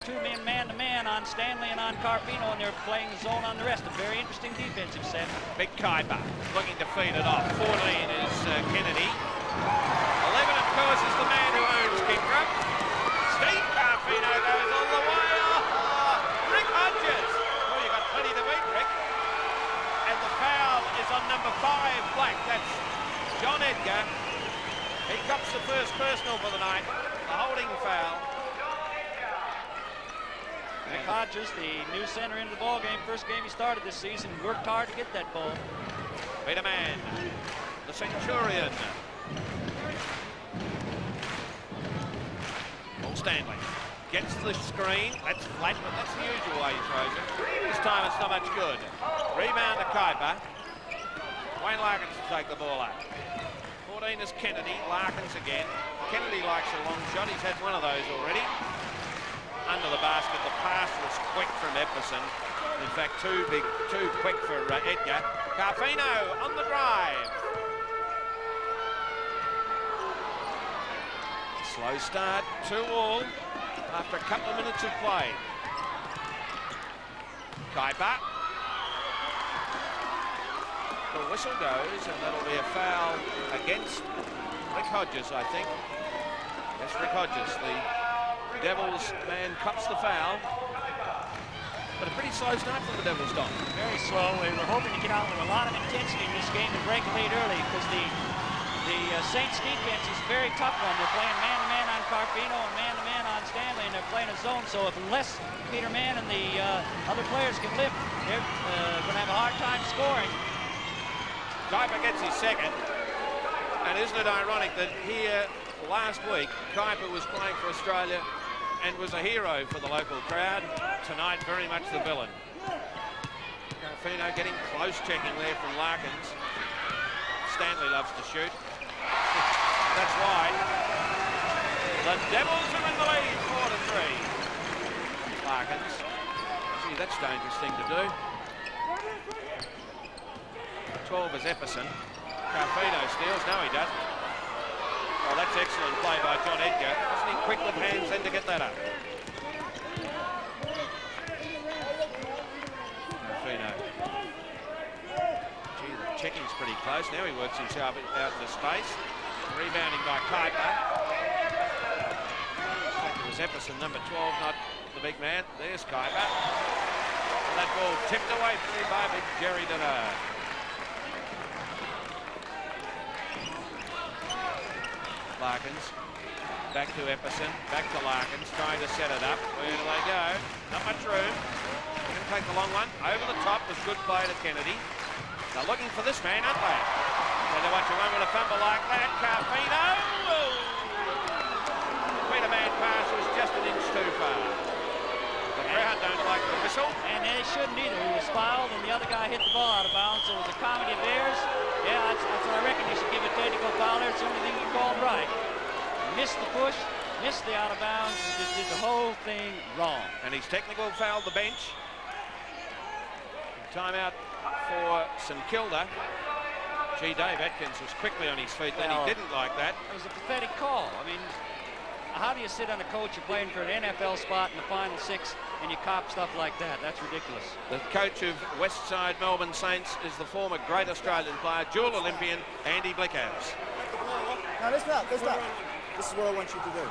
Two men man-to-man on Stanley and on Carpino, and they're playing zone on the rest. A very interesting defensive set. Big Kuiper looking to feed it off. 14 is Kennedy. 11, of course, is the man who owns Kingdom. Steve Carpino goes all the way. Oh, Rick Hodges. Oh, you got plenty to beat, Rick. And the foul is on number 5, Black. That's John Edgar. He cops the first personal for the night. A holding foul. Rick Hodges, the new center into the ball game. First game he started this season. Worked hard to get that ball. Peter Mann, the Centurion. Paul Stanley gets the screen. That's flat, but that's the usual way he throws it. This time it's not much good. Rebound to Kuiper. Wayne Larkins will take the ball up. 14 is Kennedy. Larkins again. Kennedy likes a long shot. He's had one of those already. Under the basket, the pass was quick from Epperson. In fact, too quick for Edgar. Carfino on the drive. Slow start, 2-all after a couple of minutes of play. Kuiper. The whistle goes, and that'll be a foul against Rick Hodges, I think. Yes, Rick Hodges, the Devils man cops the foul, but a pretty slow start from the Devils, Don. Very slow. We were hoping to get out with a lot of intensity in this game and break a lead early, because the Saints defense is a very tough one. They're playing man-to-man on Carpino and man-to-man on Stanley, and they're playing a zone. So unless Peter Mann and the other players can lift, they're going to have a hard time scoring. Kuiper gets his second, and isn't it ironic that here last week Kuiper was playing for Australia and was a hero for the local crowd. Tonight, very much the villain. Carfino getting close checking there from Larkins. Stanley loves to shoot. That's why the Devils are in the lead, 4-3. Larkins. Gee, that's a dangerous thing to do. 12 is Epperson. Carfino steals. No, he doesn't. Oh, that's excellent play by John Edgar. Wasn't he quick with hands then to get that up? Carfino. Gee, the checking's pretty close. Now he works himself out into space. Rebounding by Kuiper. It was Epperson, number 12, not the big man. There's Kuiper. And that ball tipped away from him by big Jerry Denard. Larkins, back to Epperson, back to Larkins, trying to set it up. Where do they go? Not much room. Going to take the long one. Over the top was good play to Kennedy. They're looking for this man, aren't they? They don't want you one with a fumble like that. Carfino! Peter Mann pass was just an inch too far. The crowd don't like the whistle. And they shouldn't either. He was fouled, and the other guy hit the ball out of bounds, so it was a comedy of errors. Yeah, that's what I reckon. You should give a technical foul there. It's the only thing you called right. Missed the push, missed the out of bounds, just did the whole thing wrong. And he's technical fouled the bench. Timeout for St Kilda. Gee, Dave Atkins was quickly on his feet then. He didn't like that. It was a pathetic call. I mean, how do you sit on a coach you're playing for an NFL spot in the final 6 and you cop stuff like that? That's ridiculous. The coach of Westside Melbourne Saints is the former great Australian player, dual Olympian, Andy Blickhouse. No, let's not. This is what I want you to do.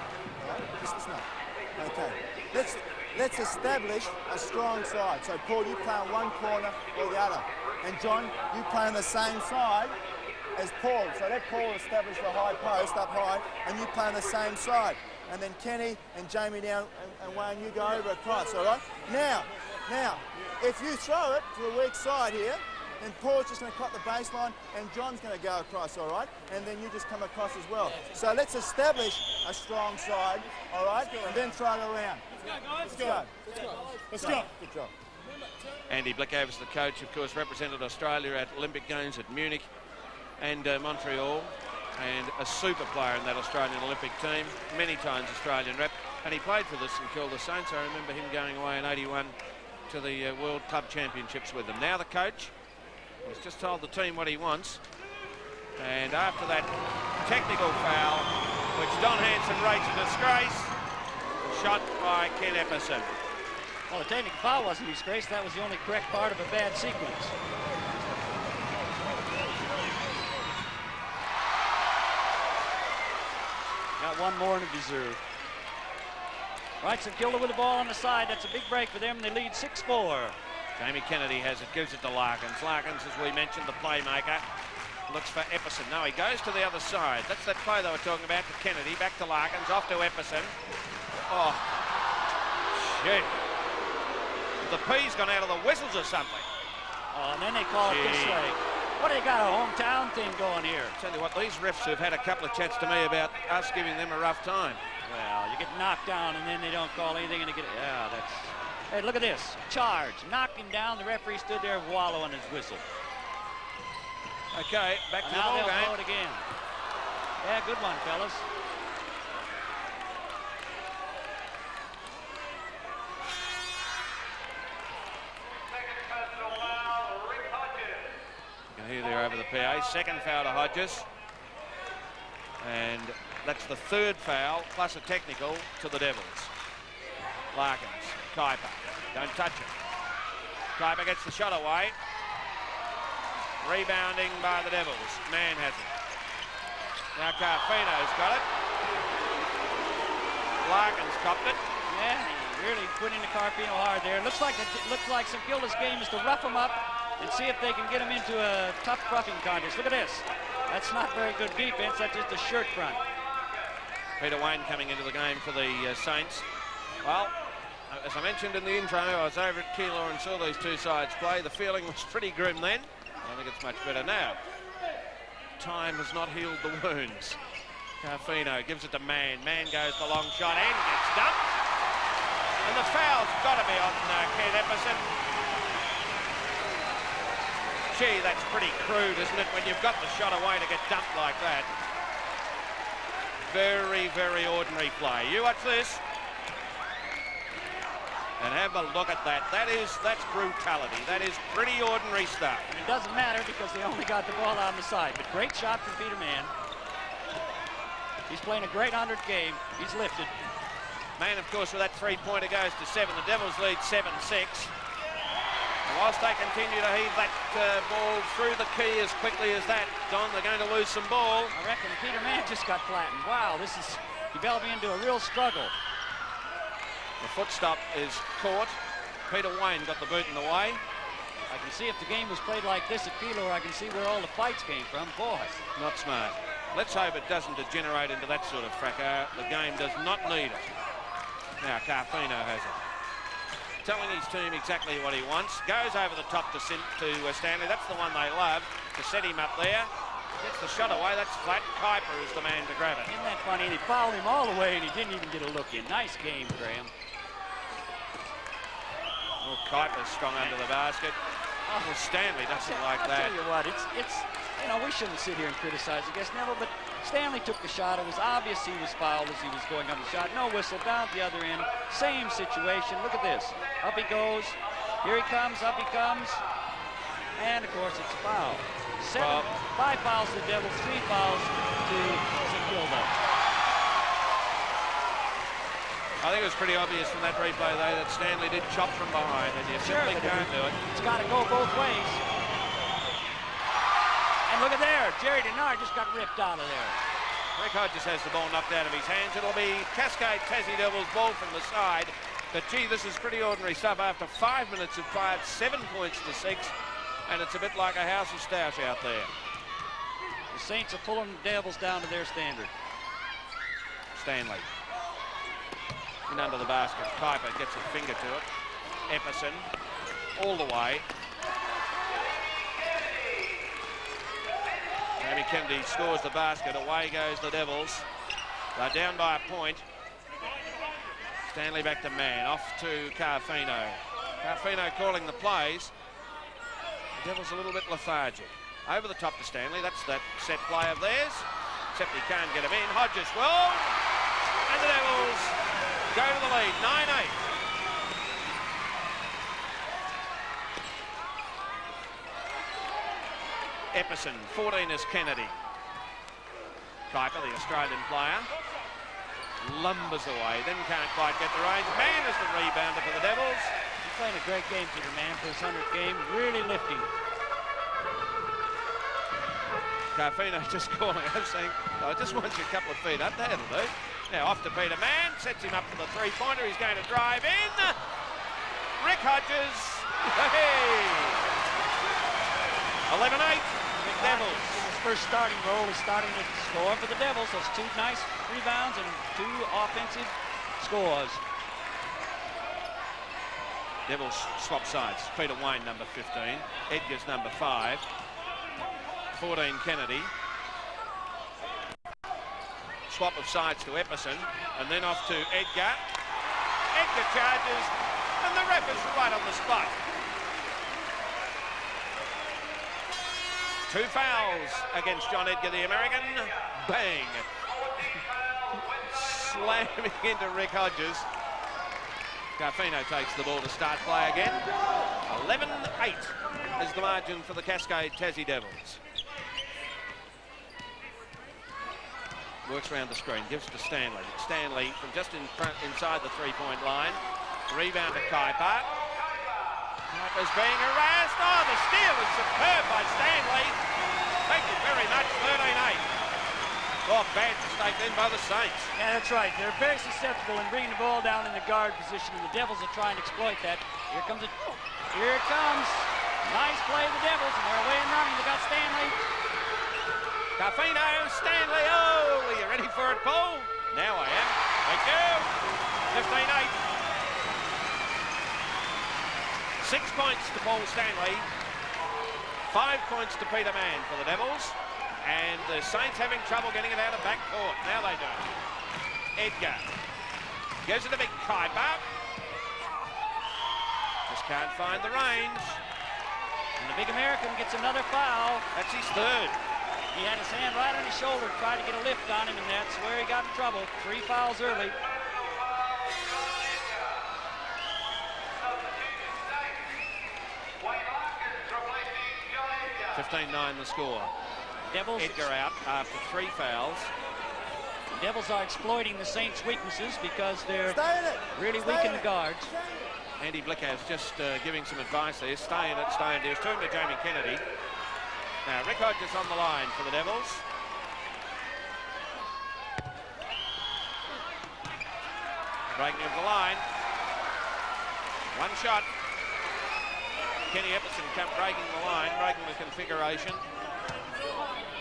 Right? Listen up. Okay. Let's establish a strong side. So, Paul, you play on one corner or the other. And, John, you play on the same side as Paul. So let Paul establish the high post up high, and you play on the same side. And then Kenny and Jamie down, and Wayne, you go over across, all right? Now, if you throw it to the weak side here, then Paul's just going to cut the baseline, and John's going to go across, all right? And then you just come across as well. So let's establish a strong side, all right? And then throw it around. Let's go. Let's go. Good job. Andy Blickhouse, the coach, of course, represented Australia at Olympic Games at Munich and Montreal, and a super player in that Australian Olympic team, many times Australian rep, and he played for the St Kilda Saints. I remember him going away in '81 to the World Club Championships with them. Now the coach has just told the team what he wants, and after that technical foul, which Don Hanson rates a disgrace, shot by Ken Epperson. Well, the technical foul wasn't disgraced. That was the only correct part of a bad sequence. Got one more in the reserve. Right, St Kilda with the ball on the side. That's a big break for them. They lead 6-4. Jamie Kennedy has it, gives it to Larkins. Larkins, as we mentioned, the playmaker. Looks for Epperson. No, he goes to the other side. That's that play they were talking about to Kennedy. Back to Larkins, off to Epperson. Oh, shit. The P's gone out of the whistles or something. Oh, and then they call it this way. What, they got a hometown thing going here? Tell you what, these refs have had a couple of chats to me about us giving them a rough time. Well, you get knocked down and then they don't call anything and they get, yeah, that's, hey, look at this. Charge, knocked him down. The referee stood there wallowing his whistle. Okay, back to the now ball they'll game. blow it again. Yeah, good one, fellas. You can hear there over the PA. Second foul to Hodges. And that's the third foul, plus a technical to the Devils. Larkins, Kuiper, don't touch it. Kuiper gets the shot away. Rebounding by the Devils. Mann has it. Now Carfino's got it. Larkins copped it. Yeah, he really put into Carpino hard there. Looks like St Kilda's game is to rough him up and see if they can get him into a tough roughing contest. Look at this. That's not very good defense. That's just a shirt front. Peter Wayne coming into the game for the Saints. Well, as I mentioned in the intro, I was over at Keilor and saw these two sides play. The feeling was pretty grim then. I think it's much better now. Time has not healed the wounds. Carfino gives it to Mann. Mann goes the long shot and gets dumped. And the foul's got to be on Ken Epperson. Gee, that's pretty crude, isn't it, when you've got the shot away to get dumped like that. Very, very ordinary play. You watch this. And have a look at that. That's brutality. That is pretty ordinary stuff. And it doesn't matter because they only got the ball on the side. But great shot from Peter Mann. He's playing a great 100 game. He's lifted. Mann, of course, with that three-pointer goes to 7. The Devils lead 7-6. And whilst they continue to heave that ball through the key as quickly as that, Don, they're going to lose some ball. I reckon Peter Mann just got flattened. Wow, this is developing into a real struggle. The foot stop is caught. Peter Wayne got the boot in the way. I can see if the game was played like this at Keilor, I can see where all the fights came from. Boy. Not smart. Let's hope it doesn't degenerate into that sort of fracas. The game does not need it. Now Carfino has it. Telling his team exactly what he wants. Goes over the top to Stanley. That's the one they love. To set him up there. Gets the shot away. That's flat. Kuiper is the man to grab it. Isn't that funny? They fouled him all the way and he didn't even get a look in. Nice game, Graham. Oh, Kuiper's strong under the basket. Oh, well, Stanley doesn't like that. I'll tell you what, it's you know, we shouldn't sit here and criticize, I guess, Neville, but Stanley took the shot. It was obvious he was fouled as he was going up the shot. No whistle, down at the other end. Same situation. Look at this. Up he goes. Here he comes. Up he comes. And, of course, it's a foul. 5 fouls to the Devils, 3 fouls to St Kilda. I think it was pretty obvious from that replay, though, that Stanley did chop from behind, and you simply can't do it. It's got to go both ways. And look at there. Jerry Denard just got ripped out of there. Rick Hodges has the ball knocked out of his hands. It'll be Cascade Tassie Devils ball from the side. But, gee, this is pretty ordinary stuff. After 5 minutes of play, 7 points to 6. And it's a bit like a house of stoush out there. The Saints are pulling the Devils down to their standard. Stanley. In under the basket. Kuiper gets a finger to it. Epperson all the way. Jamie Kennedy scores the basket. Away goes the Devils. They're down by a point. Stanley back to Mann. Off to Carfino. Carfino calling the plays. The Devils a little bit lethargic. Over the top to Stanley. That's that set play of theirs. Except he can't get him in. Hodges will. And the Devils go to the lead. 9-8. Epperson, 14 is Kennedy. Kuiper, the Australian player. lumbers away, then can't quite get the range. Man is the rebounder for the Devils. He's playing a great game, Peter, man, for his 100th game. Really lifting. Carfino just calling out, saying, I just want you a couple of feet up. That'll do. Now off to Peter Mann, sets him up for the three-pointer. He's going to drive in. Rick Hodges. Hey! 11-8. The Devils. His first starting role is starting to score for the Devils. Those 2 nice rebounds and 2 offensive scores. Devils swap sides. Peter Wayne, number 15. Edgar's number 5. 14, Kennedy. Swap of sides to Epperson, and then off to Edgar. Edgar charges, and the ref is right on the spot. 2 fouls against John Edgar, the American. Bang. Slamming into Rick Hodges. Carfino takes the ball to start play again. 11-8 is the margin for the Cascade Tassie Devils. Works around the screen, gives it to Stanley. Stanley from just in front, inside the three-point line. Rebound to Kuiper. Kuiper's being harassed. Oh, the steal is superb by Stanley. Thank you very much, 13-8. Oh, bad mistake then by the Saints. Yeah, that's right. They're very susceptible in bringing the ball down in the guard position, and the Devils are trying to exploit that. Here comes it. Here it comes. Nice play of the Devils, and they're away and running. They got Stanley. Carfino, Stanley. Oh, are you ready for it, Paul? Now I am. Thank you. 15-8. 6 points to Paul Stanley. 5 points to Peter Mann for the Devils. And the Saints having trouble getting it out of back court. Now they do. Edgar. Goes to the big Kuiper. Just can't find the range. And the big American gets another foul. That's his 3rd. He had his hand right on his shoulder, tried to get a lift on him, and that's where he got in trouble. 3 fouls early. $15-9 the score. Devils. Edgar out after 3 fouls. The Devils are exploiting the Saints' weaknesses because they're really Stay weak in in the it. guards. Andy Blickhouse just giving some advice there. Stay in it, stay in it. He's turned to Jamie Kennedy. Now, Rick Hodges on the line for the Devils. Breaking of the line. 1 shot. Kenny Epperson come breaking the line, breaking the configuration.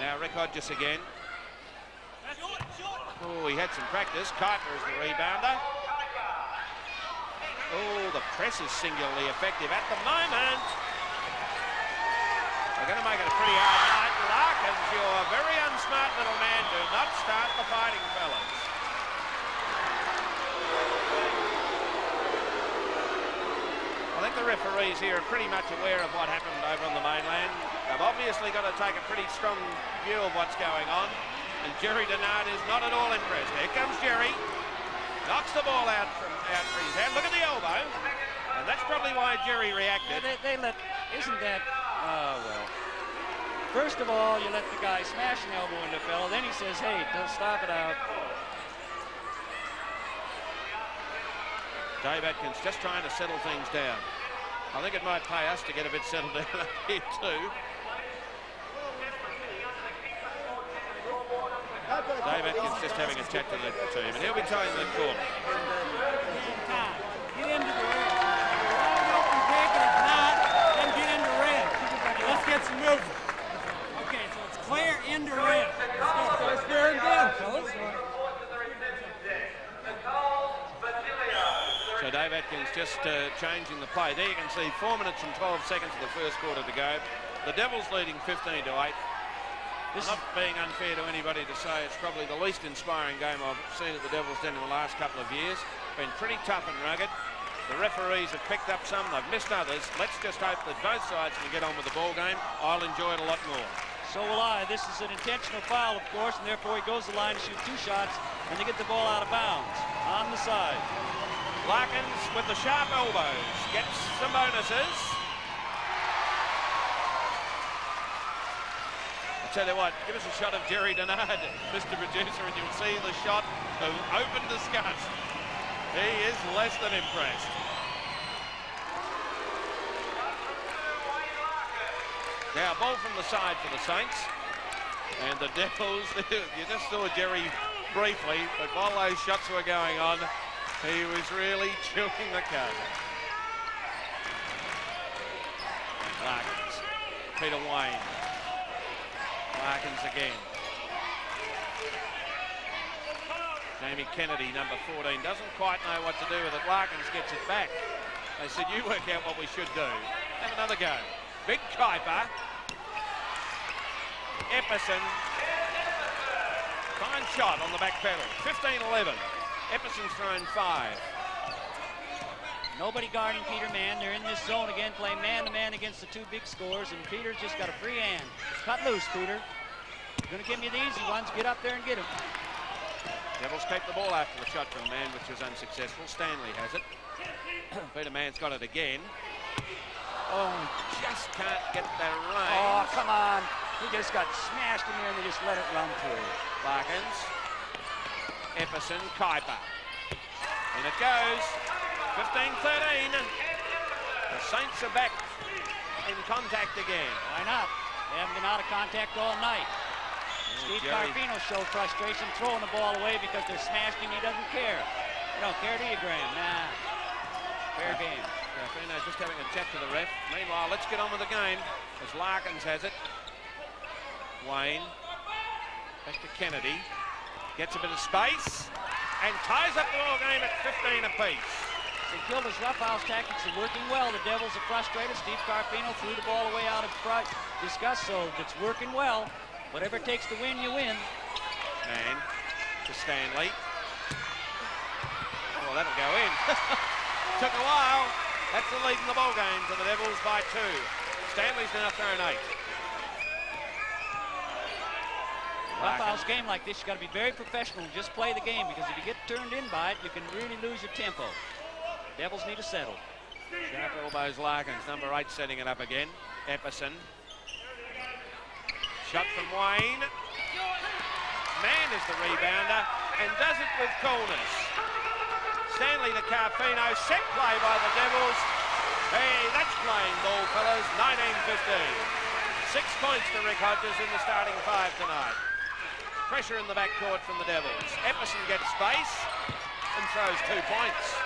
Now Rick Hodges again. Oh, he had some practice. Kuiper is the rebounder. Oh, the press is singularly effective at the moment. They're going to make it a pretty hard night. Larkins, you're a very unsmart little man. Do not start the fighting, fellas. I think the referees here are pretty much aware of what happened over on the mainland. They've obviously got to take a pretty strong view of what's going on. And Jerry Denard is not at all impressed. Here comes Jerry. Knocks the ball out for his hand. Look at the elbow. And that's probably why Jerry reacted. Yeah, isn't that, oh, well. First of all, you let the guy smash an elbow into a fellow. Then he says, hey, don't stop it out. Dave Atkins just trying to settle things down. I think it might pay us to get a bit settled down up here too. Dave Atkins just having a chat to the team, and he'll be telling the call. Get into the red. Line up and take it. If not, then get into red. Let's get some movement. Okay, so it's clear into red. Let's go again, fellas. So Dave Atkins just changing the play. There you can see 4 minutes and 12 seconds of the first quarter to go. The Devils leading 15-8. Not being unfair to anybody to say it's probably the least inspiring game I've seen at the Devils den in the last couple of years. Been pretty tough and rugged. The referees have picked up some, they've missed others. Let's just hope that both sides can get on with the ball game. I'll enjoy it a lot more. So will I. This is an intentional foul, of course, and therefore he goes to the line to shoot 2 shots, and they get the ball out of bounds on the side. Larkins with the sharp elbows gets some bonuses. I tell you what, give us a shot of Jerry Denard, Mr. Producer, and you'll see the shot of open disgust. He is less than impressed. Now, ball from the side for the Saints. And the Devils, you just saw Jerry briefly, but while those shots were going on, he was really chewing the cud. Larkins, Peter Wayne. Larkins again. Jamie Kennedy, number 14, doesn't quite know what to do with it. Larkins gets it back. They said, you work out what we should do. Have another go. Big Kuiper. Epperson. Fine shot on the back pedal. 15-11. Epperson's thrown 5. Nobody guarding Peter Mann. They're in this zone again, playing man-to-man against the two big scores, and Peter's just got a free hand. Cut loose, Peter. You're going to give me the easy ones. Get up there and get him. Devils keep the ball after the shot from Mann, which was unsuccessful. Stanley has it. Peter Mann's got it again. Oh, just can't get that range. Oh, come on. He just got smashed in there and they just let it run through. Larkins. Epperson, Kuiper. In it goes. 15-13. The Saints are back in contact again. Why not? They haven't been out of contact all night. Steve Carfino showed frustration throwing the ball away because they're smashed him. He doesn't care. You don't care, do you, Graham? Nah. Fair game. Carfino just having a chat to the ref. Meanwhile, let's get on with the game as Larkins has it. Wayne. Back to Kennedy. Gets a bit of space and ties up the ball game at 15 apiece. St. Kilda's roughhouse tactics are working well. The Devils are frustrated. Steve Carfino threw the ball away out of disgust, so it's working well. Whatever it takes to win, you win. And to Stanley. Oh, that'll go in. Took a while. That's the lead in the ball game to the Devils by 2. Stanley's now thrown 8. Roughhouse game like this, you got to be very professional and just play the game, because if you get turned in by it, you can really lose your tempo. Devils need to settle. Sharp elbows Larkins, number 8 setting it up again. Epperson. Shot from Wayne. Mann is the rebounder and does it with coolness. Stanley to Carfino. Set play by the Devils. Hey, that's playing ball, fellas. 19-15. 6 points to Rick Hodges in the starting 5 tonight. Pressure in the backcourt from the Devils. Epperson gets space and throws 2 points.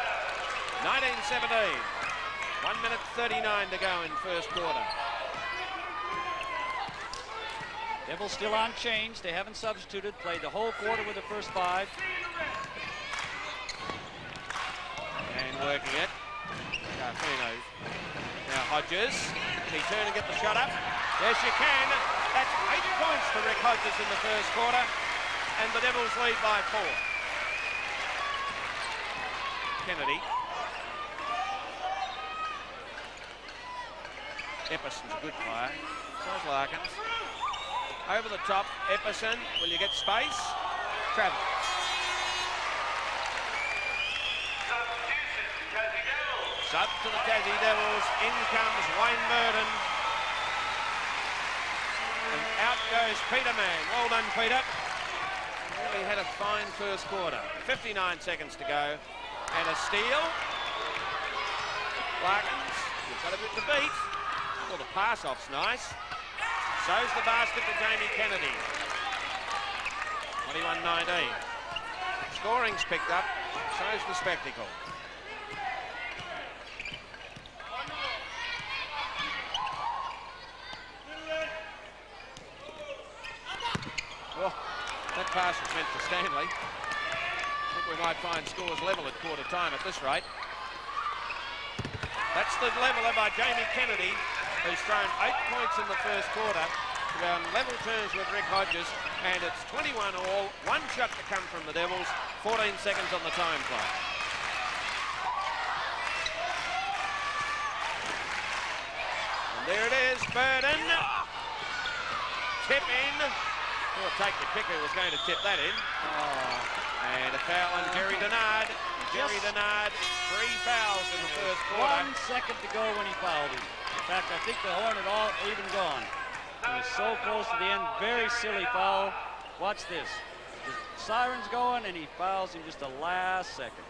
19-17. 1 minute 39 to go in first quarter. Devils still on change. They haven't substituted. Played the whole quarter with the first 5. And working it. Carfino. Now Hodges. Can he turn and get the shot up? Yes, you can. That's 8 points for Rick Hodges in the first quarter. And the Devils lead by 4. Kennedy. Epperson's a good player. So's Larkins. Over the top, Epperson. Will you get space? Travis. Sub to the Tassie Devils. In comes Wayne Burton. And out goes Peter Mann. Well done, Peter. Really had a fine first quarter. 59 seconds to go. And a steal. Larkins. You've got a bit to beat. Well, the pass-off's nice. So's the basket to Jamie Kennedy. 21-19. Scoring's picked up. So's the spectacle. Oh, that pass was meant for Stanley. I think we might find scores level at quarter time at this rate. That's the leveler by Jamie Kennedy, who's thrown 8 points in the first quarter. We're on level terms with Rick Hodges, and it's 21 all. 1 shot to come from the Devils. 14 seconds on the time clock. And there it is, Burden. Tip in. We'll take the kicker who was going to tip that in. Oh. And a foul on Jerry Denard. Jerry Denard, 3 fouls in the first quarter. 1 second to go when he fouled him. In fact, I think the horn had all even gone. It was so close to the end. Very silly foul. Watch this. The siren's going, and he fouls him just the last second.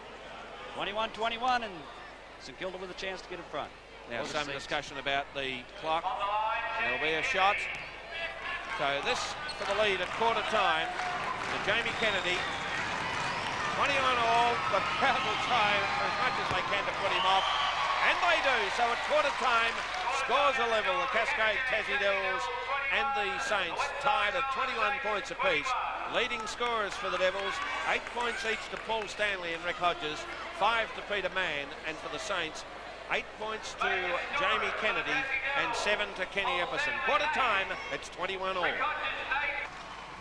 21-21, and St Kilda with a chance to get in front. Now some discussion about the clock. There'll be a shot. So this for the lead at quarter time to Jamie Kennedy. 20 on all. The crowd will try as much as they can to put him off. And they do. So at quarter time, scores are level. The Cascade Tassie Devils and the Saints tied at 21 points apiece. Leading scorers for the Devils, 8 points each to Paul Stanley and Rick Hodges, 5 to Peter Mann, and for the Saints, 8 points to Jamie Kennedy and 7 to Kenny Epperson. Quarter time, it's 21 all.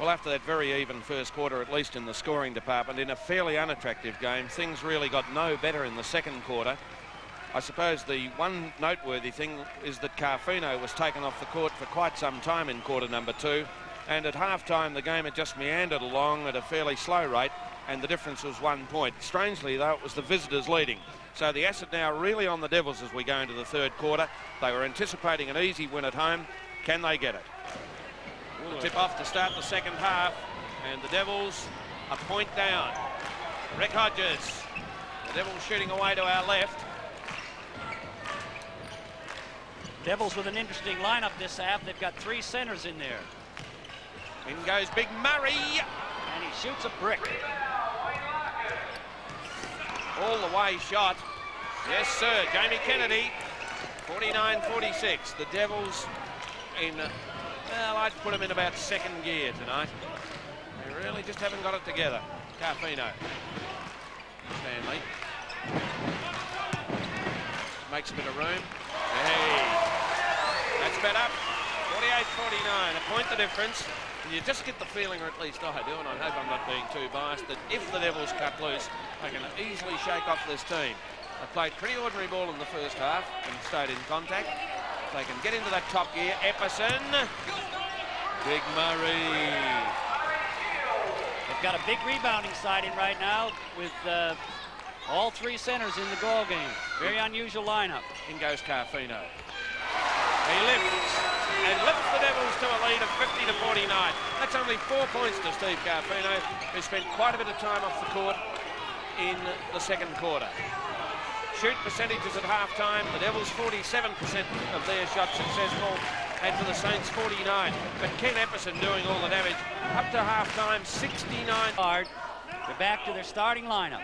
Well, after that very even first quarter, at least in the scoring department, in a fairly unattractive game, things really got no better in the second quarter. I suppose the one noteworthy thing is that Carfino was taken off the court for quite some time in quarter number 2, and at half-time the game had just meandered along at a fairly slow rate, and the difference was 1 point. Strangely, though, it was the visitors leading. So the acid now really on the Devils as we go into the third quarter. They were anticipating an easy win at home. Can they get it? The tip-off to start the second half, and the Devils a point down. Rick Hodges, the Devils shooting away to our left. Devils with an interesting lineup this half. They've got 3 centers in there. In goes Big Murray. And he shoots a brick. All the way shot. Yes, sir. Jamie Kennedy, 49-46. The Devils in, well, I'd put them in about second gear tonight. They really just haven't got it together. Carfino. Stanley. Makes a bit of room. Hey. That's better. 48-49. A point the difference. And you just get the feeling, or at least I do, and I hope I'm not being too biased, that if the Devils cut loose, they can easily shake off this team. They played pretty ordinary ball in the first half and stayed in contact. If they can get into that top gear, Epperson. Big Murray. They've got a big rebounding side in right now with all 3 centers in the goal game. Very unusual lineup. In goes Carfino. He lifts and lifts the Devils to a lead of 50-49. That's only 4 points to Steve Carfino, who spent quite a bit of time off the court in the second quarter. Shoot percentages at half-time, the Devils 47% of their shots successful, and for the Saints 49. But Ken Epperson doing all the damage. Up to half-time, 69. They're back to their starting lineup.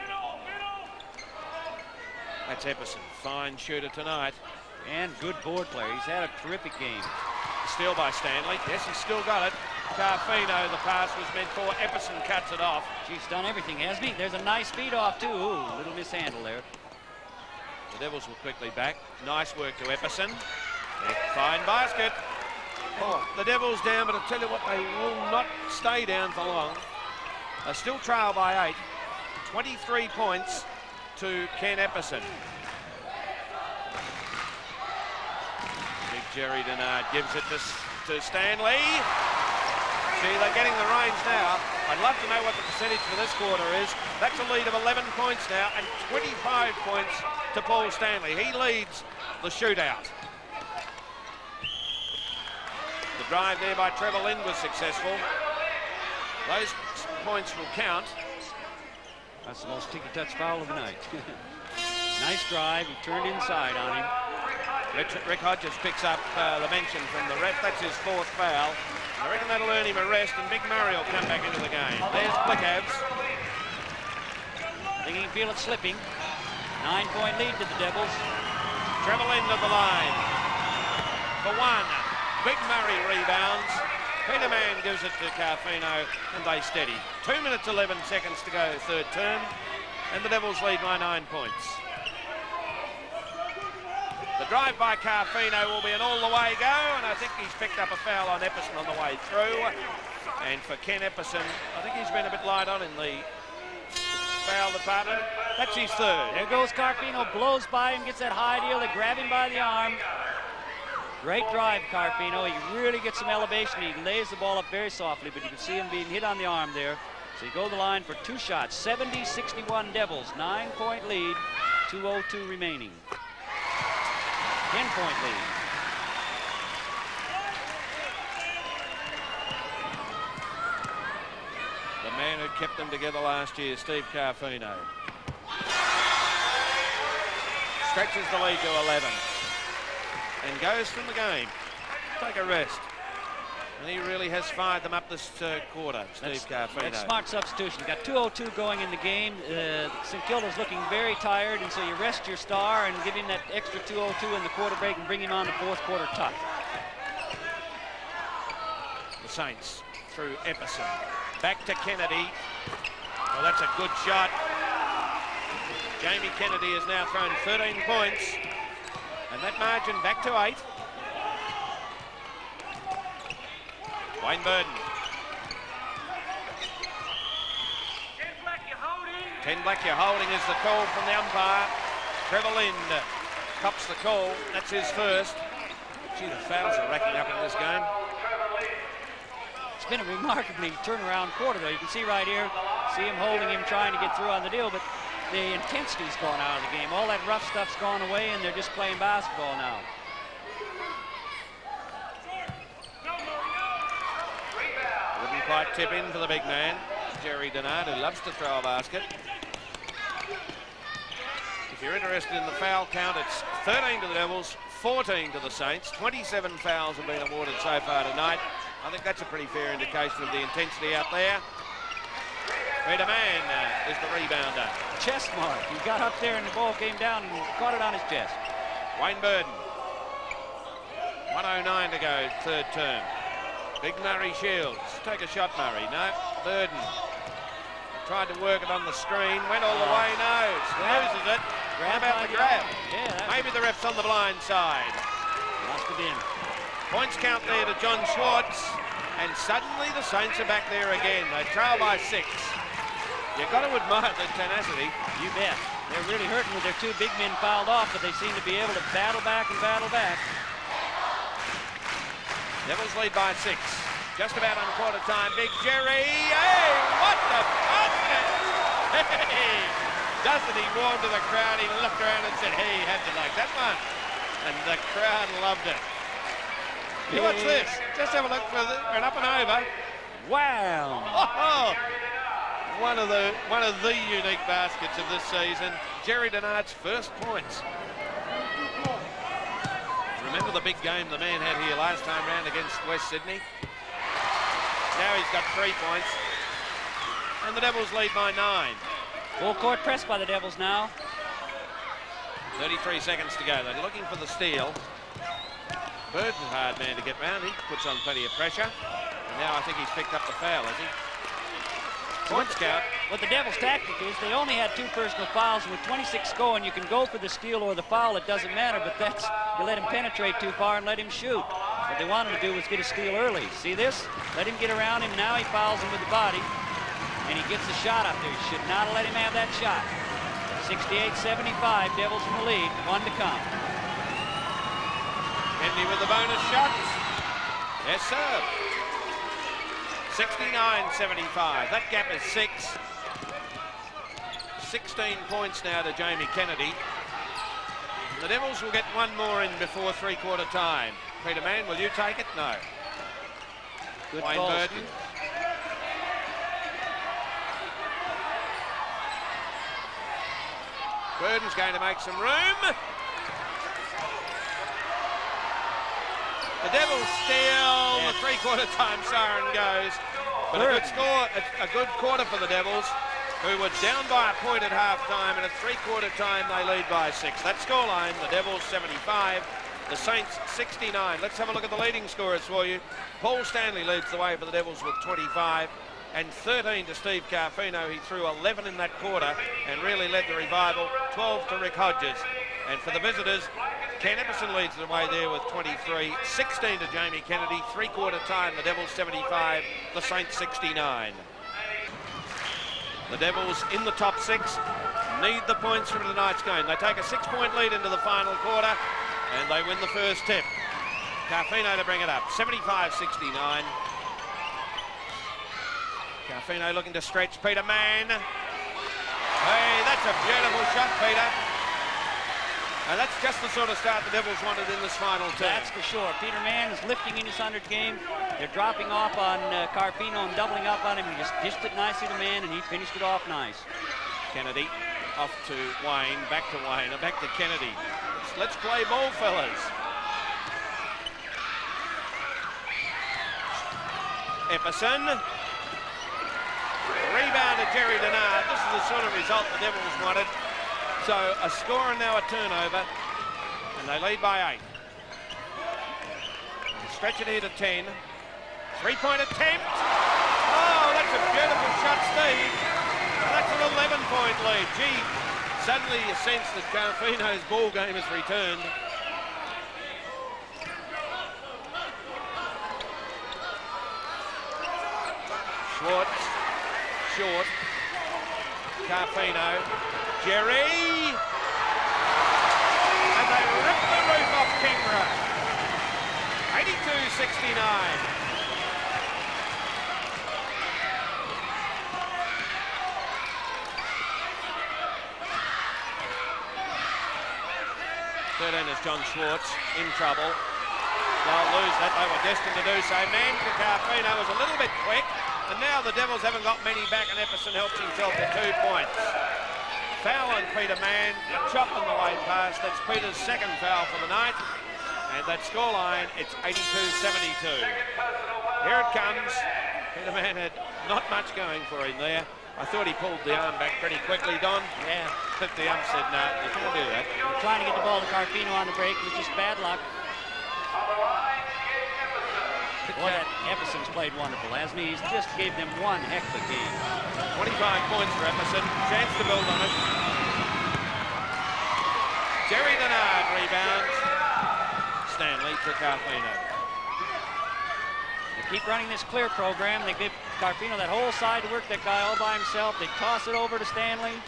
That's Epperson, fine shooter tonight. And good board player. He's had a terrific game. Steal by Stanley. Yes, he's still got it. Carfino, the pass was meant for. Epperson cuts it off. He's done everything, hasn't he? There's a nice feed off, too. Ooh, little mishandle there. The Devils will quickly back. Nice work to Epperson. Fine basket. Oh, the Devils down, but I'll tell you what, they will not stay down for long. They still trail by 8. 23 points to Ken Epperson. Big Jerry Denard gives it to Stanley. See, they're getting the range now. I'd love to know what the percentage for this quarter is. That's a lead of 11 points now and 25 points to Paul Stanley. He leads the shootout. The drive there by Trevor Lind was successful. Those points will count. That's the most ticky-touch foul of the night. Nice drive. He turned inside on him. Rick Hodges picks up the mention from the ref. That's his 4th foul. I reckon that'll earn him a rest, and Big Murray will come back into the game. There's Blickabs. I think he can feel it slipping. 9-point lead to the Devils. Trevor Lind of the line. For 1. Big Murray rebounds. Peter Mann gives it to Carfino, and they steady. 2 minutes 11 seconds to go, third term, and the Devils lead by 9 points. The drive by Carfino will be an all-the-way go, and I think he's picked up a foul on Epperson on the way through. And for Ken Epperson, I think he's been a bit light on in the foul department. That's his 3rd. There goes Carfino, blows by him, gets that high deal. They grab him by the arm. Great drive, Carfino. He really gets some elevation. He lays the ball up very softly, but you can see him being hit on the arm there. So you go to the line for 2 shots. 70-61 Devils, 9-point lead, 2:02 remaining. 10-point lead. kept them together last year, Steve Carfino. Stretches the lead to 11 and goes from the game. Take a rest. And he really has fired them up this quarter, Steve Carfino. That's smart substitution. Got 2:02 going in the game. St Kilda's looking very tired, and so you rest your star and give him that extra 2:02 in the quarter break and bring him on the fourth quarter tough. The Saints through Epperson. Back to Kennedy. Well, that's a good shot. Jamie Kennedy has now thrown 13 points. And that margin back to 8. Wayne Burden. 10 black you're holding is the call from the umpire. Trevor Lind cops the call. That's his first. Gee, the fouls are racking up in this game. It's been a remarkably turnaround quarter, though. You can see right here, see him holding him, trying to get through on the deal, but the intensity's gone out of the game. All that rough stuff's gone away, and they're just playing basketball now. Wouldn't quite tip in for the big man, Jerry Denard, who loves to throw a basket. If you're interested in the foul count, it's 13 to the Devils, 14 to the Saints. 27 fouls have been awarded so far tonight. I think that's a pretty fair indication of the intensity out there. Peter Mann is the rebounder. Chest mark. He got up there and the ball came down and caught it on his chest. Wayne Burden. 1:09 to go, third term. Big Murray Shields. Take a shot, Murray. No. Burden. Tried to work it on the screen. Went all the way. No. Loses it. How about the grab? Yeah. Maybe the ref's on the blind side. Must have been. Points count there to John Schwartz. And suddenly the Saints are back there again. They trail by 6. You've got to admire the tenacity. You bet. They're really hurting with their two big men fouled off, but they seem to be able to battle back and battle back. Devils lead by 6. Just about on quarter time. Big Jerry. Hey, what the basket! Hey, doesn't he warm to the crowd? He looked around and said, hey, he had to like that one. And the crowd loved it. Yeah. What's this? Just have a look for an up and over. Wow. Oh, one of the unique baskets of this season. Jerry Denard's first points. Remember the big game the man had here last time round against West Sydney? Now he's got 3 points. And the Devils lead by 9. Full court press by the Devils now. 33 seconds to go. They're looking for the steal. Bird's a hard man to get round. He puts on plenty of pressure. And now I think he's picked up the foul, has he? Points count. What the Devils' tactic is, they only had 2 personal fouls, and with 26 going, you can go for the steal or the foul. It doesn't matter, but that's, you let him penetrate too far and let him shoot. What they wanted to do was get a steal early. See this? Let him get around him. Now he fouls him with the body, and he gets a shot up there. You should not have let him have that shot. 68-75, Devils in the lead, 1 to come. Kennedy with the bonus shot. Yes, sir. 69-75. That gap is 6. 16 points now to Jamie Kennedy. The Devils will get 1 more in before 3/4 time. Peter Mann, will you take it? No. Good Wayne ball, Burden. Burden's going to make some room. The Devils steal. The 3/4 time siren goes. But a good score, a good quarter for the Devils, who were down by a point at half-time, and at 3/4 time they lead by 6. That scoreline, the Devils 75, the Saints 69. Let's have a look at the leading scorers for you. Paul Stanley leads the way for the Devils with 25, and 13 to Steve Carfino. He threw 11 in that quarter and really led the revival. 12 to Rick Hodges. And for the visitors, Ken Epperson leads the way there with 23, 16 to Jamie Kennedy, 3/4 time, the Devils 75, the Saints 69. The Devils in the top 6 need the points from tonight's game. They take a 6-point lead into the final quarter and they win the first tip. Carfino to bring it up, 75-69. Carfino looking to stretch Peter Mann. Hey, that's a beautiful shot, Peter. And that's just the sort of start the Devils wanted in this final term. That's for sure. Peter Mann is lifting in his 100 game. They're dropping off on Carpino and doubling up on him. He just dished it nicely to Mann, and he finished it off nice. Kennedy off to Wayne, back to Wayne, and back to Kennedy. Let's play ball, fellas. Epperson. Rebound to Jerry Denard. This is the sort of result the Devils wanted. So a score and now a turnover, and they lead by 8. Stretch it here to 10. Three-point attempt. Oh, that's a beautiful shot, Steve. That's an 11-point lead. Gee, suddenly you sense that Carfino's ball game has returned. Schwartz, short. Carfino, Jerry. And they rip the roof off Kingborough. 82-69. Is John Schwartz in trouble. They'll lose that. They were destined to do so. Man for Carfino was a little bit quick, and now the Devils haven't got many back, and Epperson helps himself to 2 points. Foul on Peter Mann, a chop on the way past. That's Peter's second foul for the night, and that scoreline, it's 82-72. Here it comes. Peter Mann had not much going for him there. I thought he pulled the arm back pretty quickly, Don. Yeah. But the ump said, no, you can't do that. They're trying to get the ball to Carfino on the break, which is bad luck. Boy, that Epperson's played wonderful, hasn't he? He's just gave them one heck of a game. 25 points for Epperson. Chance to build on it. Jerry Denard rebounds. Stanley to Carfino. They keep running this clear program. They give Carfino that whole side to work, that guy all by himself. They toss it over to Stanley.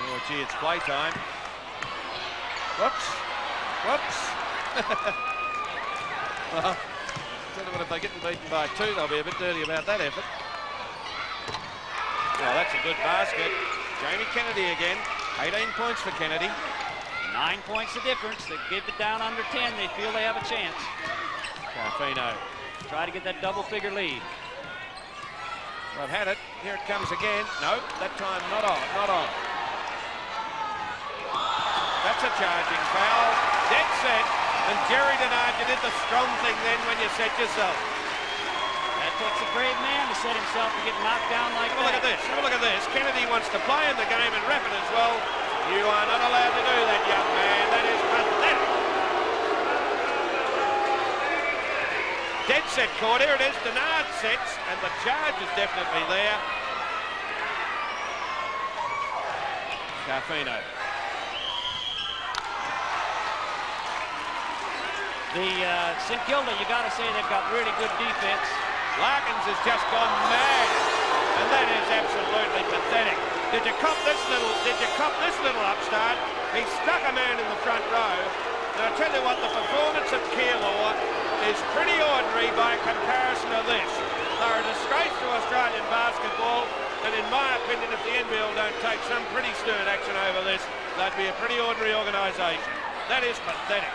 Oh, gee, it's playtime. Whoops. Whoops. Well, tell you what, if they get beaten by 2, they'll be a bit dirty about that effort. Well, that's a good basket. Jamie Kennedy again. 18 points for Kennedy. 9 points the difference. They give it down under 10. They feel they have a chance. Carfino. Try to get that double-figure lead. I've had it. Here it comes again. No, that time not on. Not on. That's a charging foul. Dead set. And Jerry Denard, you did the strong thing then when you set yourself. That takes a brave man to set himself to get knocked down like Have a look that. at this. Have a look at this. Kennedy wants to play in the game and rep it as well. You are not allowed to do that, young man. That is pathetic. Dead set court. Here it is. Denard sets, and the charge is definitely there. Carfino. The St. Kilda, you got to say they've got really good defense. Larkins has just gone mad, and that is absolutely pathetic. Did you cop this little upstart? He stuck a man in the front row. And I tell you what, the performance of Keilor is pretty ordinary by comparison to this. They're a disgrace to Australian basketball, and in my opinion, if the NBL don't take some pretty stern action over this, they'd be a pretty ordinary organisation. That is pathetic.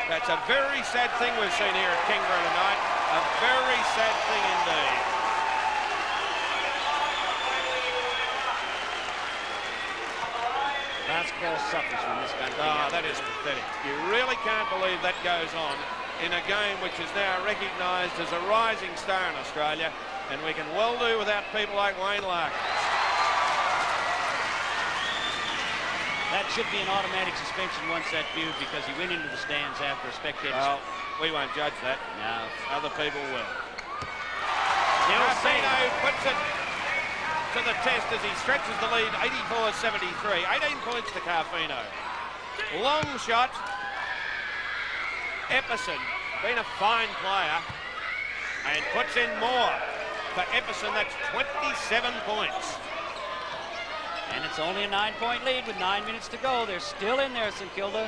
That's a very sad thing we've seen here at Kingborough tonight. A very sad thing indeed. Basketball suffers from this kind of thing. Oh, that is pathetic. You really can't believe that goes on in a game which is now recognised as a rising star in Australia, and we can well do without people like Wayne Larkins. That should be an automatic suspension once that's viewed, because he went into the stands after a spectator. Well, we won't judge that. No. Other people will. Carfino puts it to the test as he stretches the lead, 84-73. 18 points to Carfino. Long shot. Epperson, been a fine player, and puts in more. For Epperson, that's 27 points. And it's only a 9-point lead with 9 minutes to go. They're still in there, St. Kilda.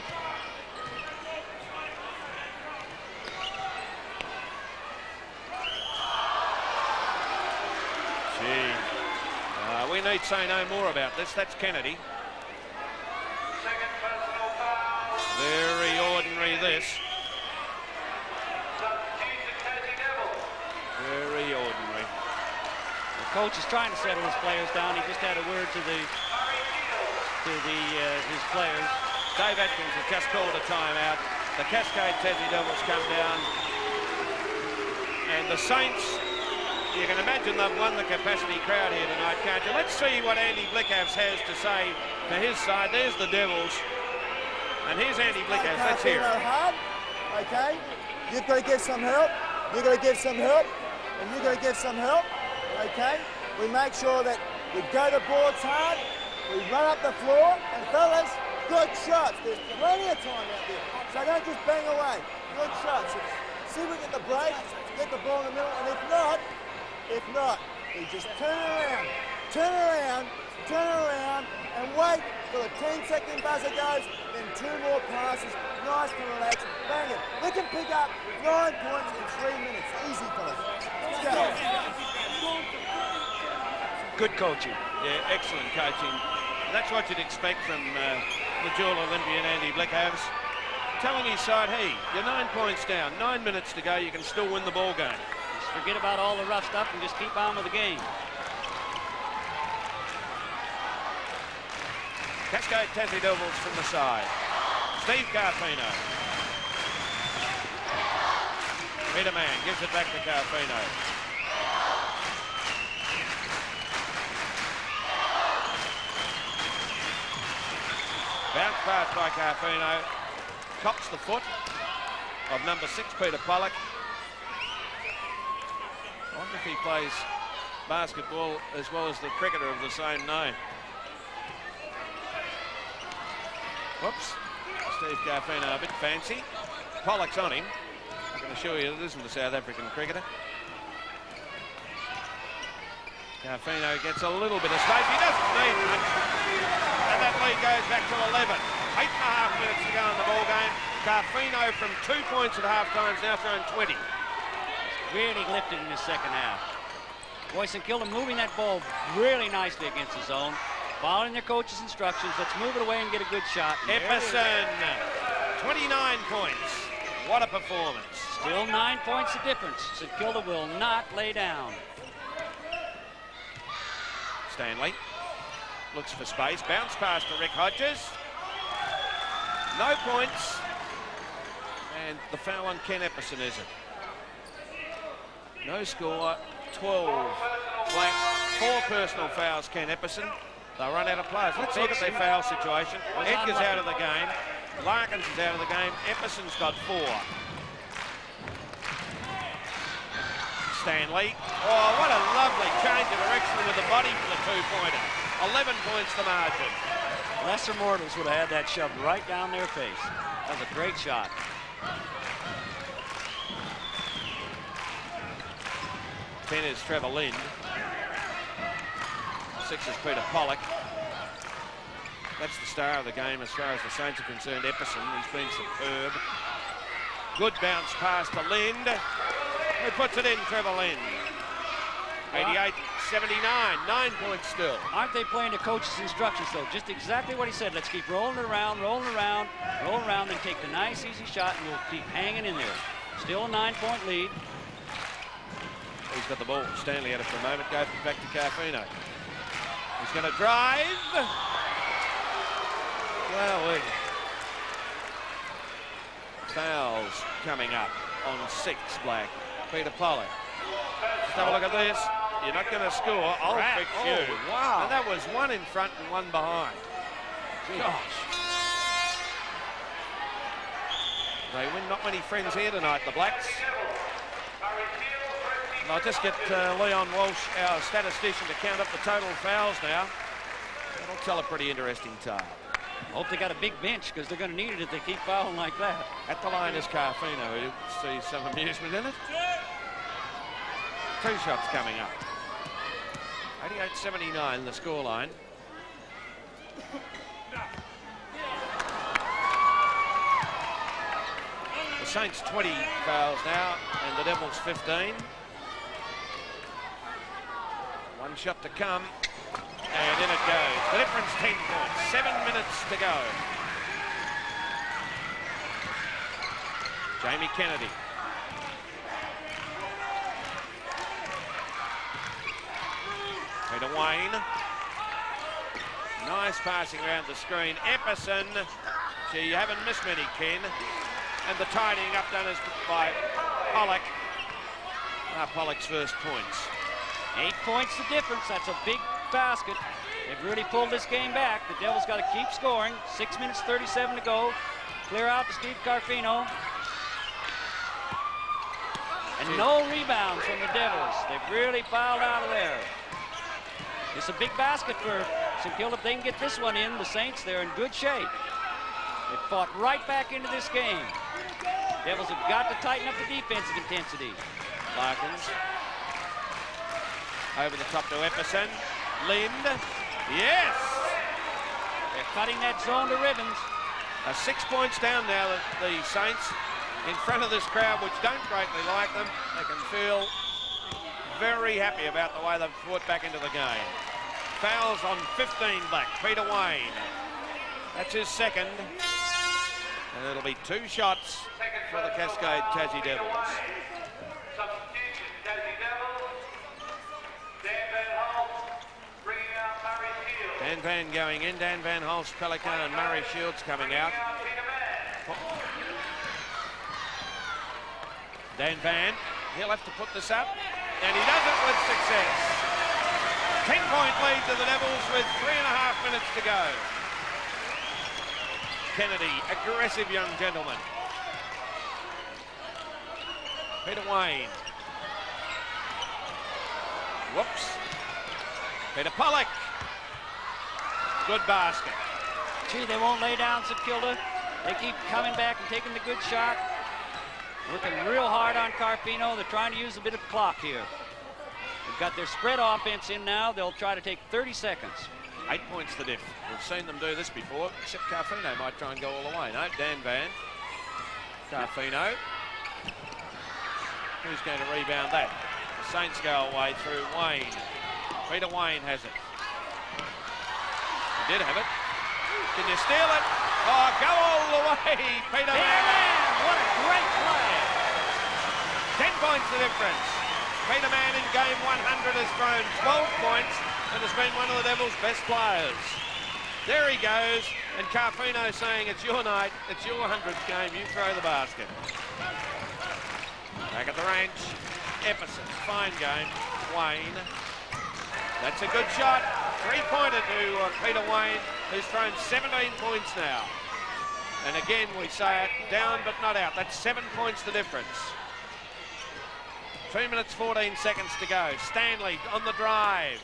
Gee. we need say no more about this. That's Kennedy. Very ordinary, this. Very ordinary. The coach is trying to settle his players down. He just had a word to his players. Dave Atkins has just called a timeout. The Cascade Tassie Devils come down. And the Saints, you can imagine they've won the capacity crowd here tonight, can't you? Let's see what Andy Blickhouse has to say for his side. There's the Devils. And here's Andy Blickhouse. Let's hear it. Hard, okay? You've got to give some help. You've got to give some help. And you've got to give some help, okay? We make sure that we go to boards hard. We run up the floor. And fellas, good shots. There's plenty of time out there. So don't just bang away. Good shots. See if we get the break, get the ball in the middle. And if not, we just turn around, and wait till the 10-second buzzer goes, then 2 more passes, nice and relaxed, bang it. We can pick up 9 points in 3 minutes. Easy, fellas. Let's go. Good coaching. Yeah, excellent coaching. That's what you'd expect from the dual Olympian Andy Blickhouse. Telling his side, hey, you're 9 points down, 9 minutes to go, you can still win the ball game. Just forget about all the rough stuff and just keep on with the game. Cascade Tassie Devils from the side. Steve Carfino. Peterman gives it back to Carfino. Bounce pass by Carfino. Cops the foot of number 6, Peter Pollock. I wonder if he plays basketball as well as the cricketer of the same name. Whoops. Steve Carfino a bit fancy. Pollock's on him. I can assure you it isn't the South African cricketer. Carfino gets a little bit of space. He doesn't need much. And that lead goes back to 11. 8.5 minutes to go in the ball game. Carfino from 2 points at half time is now thrown 20. Really lifted in the second half. Boy, St Kilda moving that ball really nicely against the zone. Following their coach's instructions. Let's move it away and get a good shot. Epperson, 29 points. What a performance. Still 9 points the difference. St Kilda will not lay down. Stanley looks for space. Bounce pass to Rick Hodges. No points. And the foul on Ken Epperson, is it? No score. 12 blank. 4 personal fouls, Ken Epperson. They'll run out of players. Let's look at their foul situation. Edgar's out of the game. Larkins is out of the game. Epperson's got 4. Stanley. Oh, what a lovely change of direction with the body for the 2-pointer. 11 points the margin. Lesser mortals would have had that shoved right down their face. That was a great shot. 10 is Trevor Lind. 6 is Peter Pollock. That's the star of the game as far as the Saints are concerned. Epperson, he's been superb. Good bounce pass to Lind. Who puts it in? Trevor Lind. 88-79, 9 points still. Aren't they playing the coach's instructions, though? Just exactly what he said. Let's keep rolling it around, then take the nice, easy shot, and we'll keep hanging in there. Still a 9-point lead. He's got the ball. Stanley had it for a moment. Goes back to Carfino. He's going to drive. Well, fouls coming up on 6, Black. Peter Pollock. Just have a look at this. You're not going to score. I'll fix you. Oh, wow. And that was 1 in front and 1 behind. Gosh. They win not many friends here tonight, the Blacks. And I'll just get Leon Walsh, our statistician, to count up the total fouls now. That'll tell a pretty interesting tale. Hope they got a big bench, because they're going to need it if they keep fouling like that. At the line is Carfino, who sees some amusement in it. 2 shots coming up. 88-79, the scoreline. The Saints 20 fouls now, and the Devils 15. 1 shot to come. And in it goes. The difference 10 points. 7 minutes to go. Jamie Kennedy. Peter Wayne. Nice passing around the screen. Epperson. Gee, you haven't missed many, Ken. And the tidying up done is by Pollock. Pollock's first points. 8 points the difference. That's a big basket. They've really pulled this game back. The Devils got to keep scoring. 6 minutes 37 to go. Clear out to Steve Carfino. And no rebounds from the Devils. They've really fouled out of there. It's a big basket for St. Kilda. If they can get this one in, the Saints, they're in good shape. They fought right back into this game. Devils have got to tighten up the defensive intensity. Larkins. Over the top to Epperson. Lind. Yes! They're cutting that zone to ribbons. 6 points down now, the Saints. In front of this crowd, which don't greatly like them. They can feel very happy about the way they've fought back into the game. Fouls on 15 black. Peter Wayne. That's his second. And it'll be 2 shots for the Cascade Tassie Devils. Dan Van going in. Dan Van Holst, Pelican and Murray Shields coming out. Dan Van, he'll have to put this up, and he does it with success. 10-point lead to the Devils with 3.5 minutes to go. Kennedy, aggressive young gentleman. Peter Wayne. Whoops. Peter Pollock. Good basket. Gee, they won't lay down St. Kilda. They keep coming back and taking the good shot. Working real hard on Carfino. They're trying to use a bit of clock here. They've got their spread offense in now. They'll try to take 30 seconds. 8 points the diff. We've seen them do this before, except Carfino might try and go all the way. No, Dan Van. Carfino. Who's going to rebound that? The Saints go away through Wayne. Peter Wayne has it. He did have it. Can you steal it? Oh, go all the way, Peter Mann. What a great play. 10 points the difference. Peter Mann in game 100 has thrown 12 points and has been one of the Devils' best players. There he goes, and Carfino saying it's your night, it's your 100th game, you throw the basket. Back at the range, Epperson, fine game, Wayne. That's a good shot, 3-pointer to Peter Wayne, who's thrown 17 points now. And again, we say it, down but not out. That's 7 points the difference. 2 minutes, 14 seconds to go. Stanley on the drive.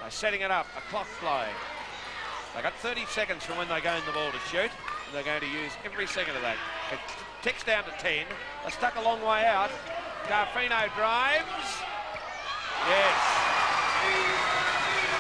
They're setting it up, a clock play. They got 30 seconds from when they go in the ball to shoot. And they're going to use every second of that. It ticks down to 10. They're stuck a long way out. Carfino drives. Yes.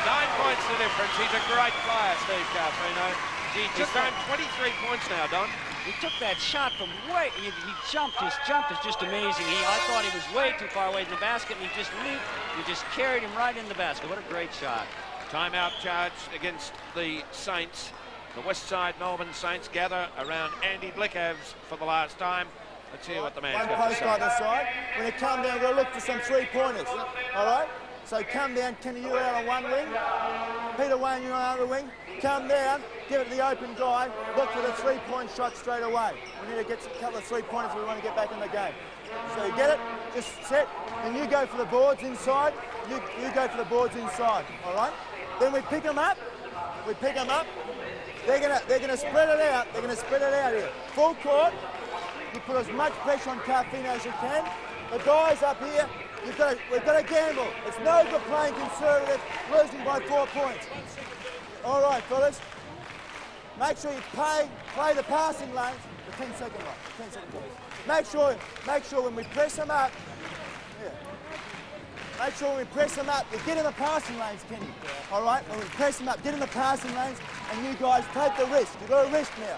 9 points the difference. He's a great player, Steve Carfino. He's thrown 23 points now, Don. He took that shot from way, he jumped. His jump is just amazing. I thought he was way too far away from the basket, and he just leaped. He just carried him right in the basket. What a great shot. Timeout charge against the Saints. The West Side Melbourne Saints gather around Andy Blickavs for the last time. Let's hear what the man's got to One post say. either side. When you come down, we'll look for some 3-pointers. All right? So come down, Kenny, you out on one wing. Peter Wayne, you on the other wing. Come down, give it to the open guy. Look for the 3-point shot straight away. We need to get a couple of 3-pointers if we want to get back in the game. So you get it, just set, and you go for the boards inside. You go for the boards inside, all right? Then we pick them up. We pick them up. They're gonna spread it out. They're gonna spread it out here. Full court. You put as much pressure on Carfino as you can. The guys up here, we've got to gamble. It's no good playing conservative, losing by 4 points. All right, fellas. Make sure you play the passing lanes. The 10-second line. 10-second line. Make sure when we press them up. Yeah. Make sure when we press them up, you get in the passing lanes, Kenny. All right. When we press them up, get in the passing lanes, and you guys take the risk. You've got a risk now.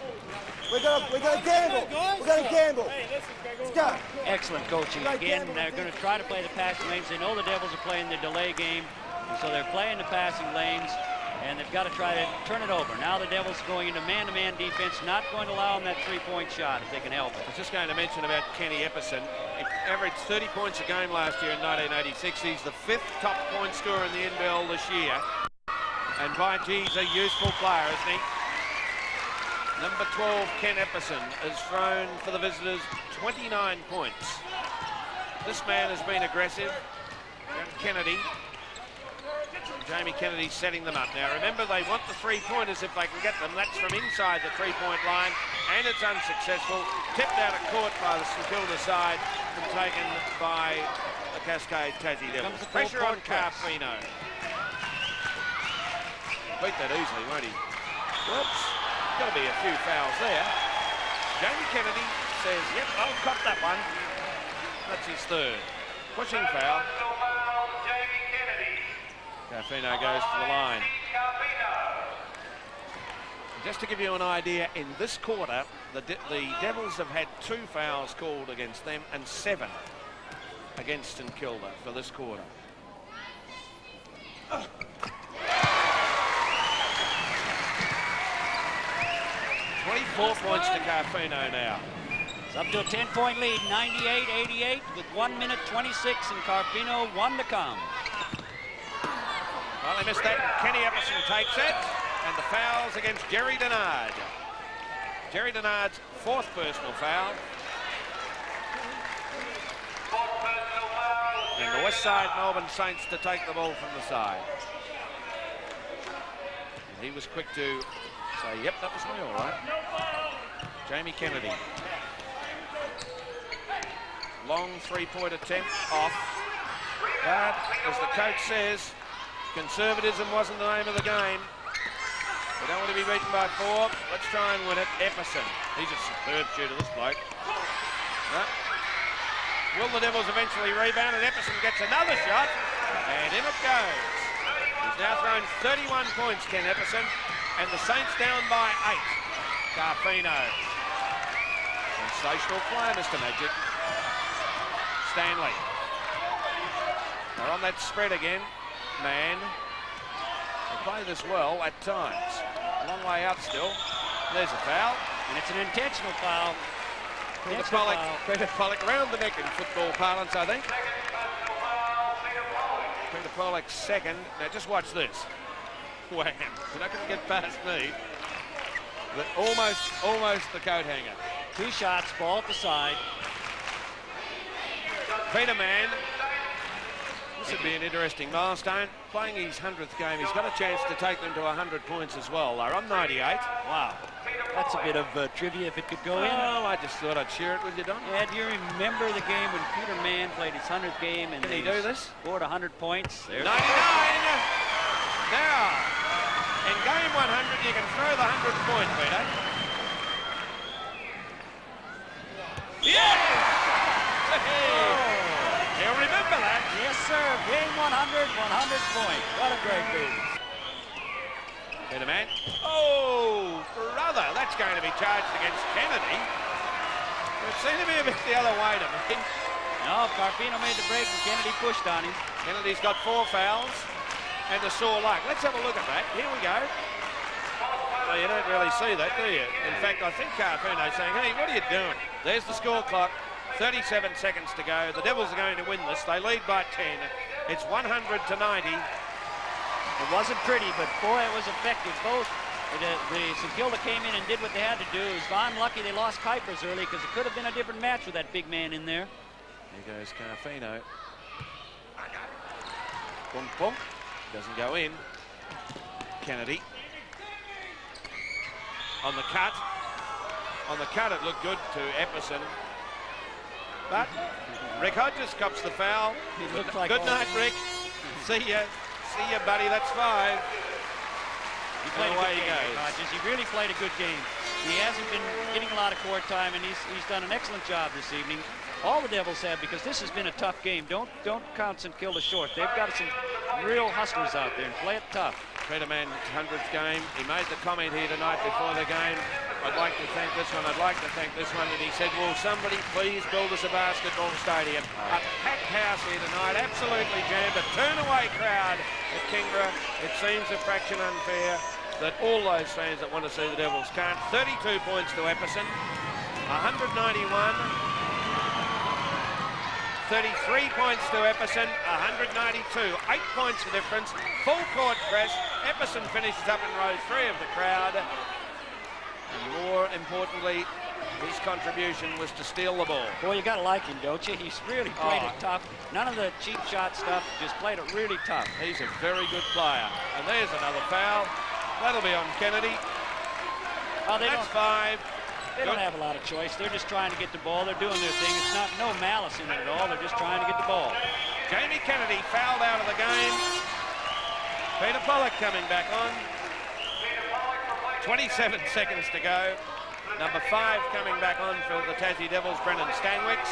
We're gonna gamble. We're gonna gamble. Let's go. Excellent coaching. Again, they're going to try to play the passing lanes. They know the Devils are playing the delay game. And so they're playing the passing lanes, and they've got to try to turn it over. Now the Devils going into man-to-man defense, not going to allow them that three-point shot if they can help it. I was just going to mention about Kenny Epperson. He averaged 30 points a game last year in 1986. He's the 5th top point scorer in the NBL this year. And by gee, he's a useful player, isn't he? Number 12, Ken Epperson, has thrown for the visitors 29 points. This man has been aggressive. Kennedy. Jamie Kennedy setting them up. Now remember, they want the three-pointers if they can get them. That's from inside the three-point line, and it's unsuccessful. Tipped out of court by the St Kilda side and taken by the Cascade Tassie Devils. Pressure on Carfino. Beat that easily, won't he? Whoops. Got to be a few fouls there. Jamie Kennedy says, yep, I'll cop that one. That's his third. Pushing foul. Carfino goes to the line. Just to give you an idea, in this quarter, the Devils have had 2 fouls called against them and 7 against St Kilda for this quarter. 24 points to Carfino now. It's up to a 10-point lead, 98-88 with 1 minute 26, and Carfino 1 to come. Well, they missed that. Kenny Epperson takes it, and the foul's against Jerry Denard. Jerry Denard's 4th personal foul. And the West Side Melbourne Saints to take the ball from the side. And he was quick to say, yep, that was me, all right. Jamie Kennedy. Long three-point attempt off. But, as the coach says, conservatism wasn't the name of the game. We don't want to be beaten by 4. Let's try and win it. Epperson. He's a superb shooter, this bloke. No. Will the Devils eventually rebound? And Epperson gets another shot. And in it goes. He's now thrown 31 points, Ken Epperson. And the Saints down by 8. Carfino. Sensational play, Mr. Magic. Stanley. They're on that spread again. Man. They play this well at times. A long way out still. There's a foul. And it's an intentional foul. Peter Pollock around the neck in football parlance, I think. Peter Pollock second. Now just watch this. Wham. You're not going to get past me. But almost the coat hanger. 2 shots, ball at the side. Peter Mann. This would be an interesting milestone. Playing his 100th game, he's got a chance to take them to 100 points as well. They're on 98. Wow. That's a bit of trivia if it could go in. Oh, I just thought I'd share it with you, Don. Yeah, do you remember the game when Peter Mann played his 100th game and Can he do this? Scored 100 points? There's 99! Now, in game 100, you can throw the 100-point, Peter. Yes! He'll remember that. Yes, sir. Game 100, 100 points. What a great game. Peter Mann. Oh, brother, that's going to be charged against Kennedy. It seemed to be a bit the other way to me. No, Carfino made the break and Kennedy pushed on him. Kennedy's got 4 fouls and a sore leg. Let's have a look at that. Here we go. Well, you don't really see that, do you? In fact, I think Carfino's saying, hey, what are you doing? There's the score clock. 37 seconds to go. The Devils are going to win this. They lead by 10. It's 100 to 90. It wasn't pretty, but boy, it was effective. Both the St Kilda came in and did what they had to do. It was darn lucky they lost Kuipers early because it could have been a different match with that big man in there. Here goes Carfino. Boom, boom. Doesn't go in. Kennedy. On the cut. On the cut, it looked good to Epperson. But Rick Hodges cops the foul. Good night, Rick. See ya. See ya, buddy. That's 5. He played a good game, Hodges. He really played a good game. He hasn't been getting a lot of court time, and he's done an excellent job this evening. All the Devils have, because this has been a tough game. Don't count St Kilda short. They've got some real hustlers out there and play it tough. Peter Mann's 100th game. He made the comment here tonight before the game. I'd like to thank this one, I'd like to thank this one. And he said, will somebody please build us a basketball stadium? A packed house here tonight, absolutely jammed. A turn-away crowd at Kingborough. It seems a fraction unfair that all those fans that want to see the Devils can't. 32 points to Epperson, 191. 33 points to Epperson, 192. 8 points the difference. Full court press. Epperson finishes up in row 3 of the crowd. And more importantly, his contribution was to steal the ball. Boy, you gotta like him, don't you? He's really played it tough. None of the cheap shot stuff, just played it really tough. He's a very good player. And there's another foul. That'll be on Kennedy. Oh, That's 5. They don't have a lot of choice. They're just trying to get the ball. They're doing their thing. It's not no malice in it at all. They're just trying to get the ball. Jamie Kennedy fouled out of the game. Peter Pollock coming back on. 27 seconds to go. Number 5 coming back on for the Tassie Devils, Brennan Stanwicks.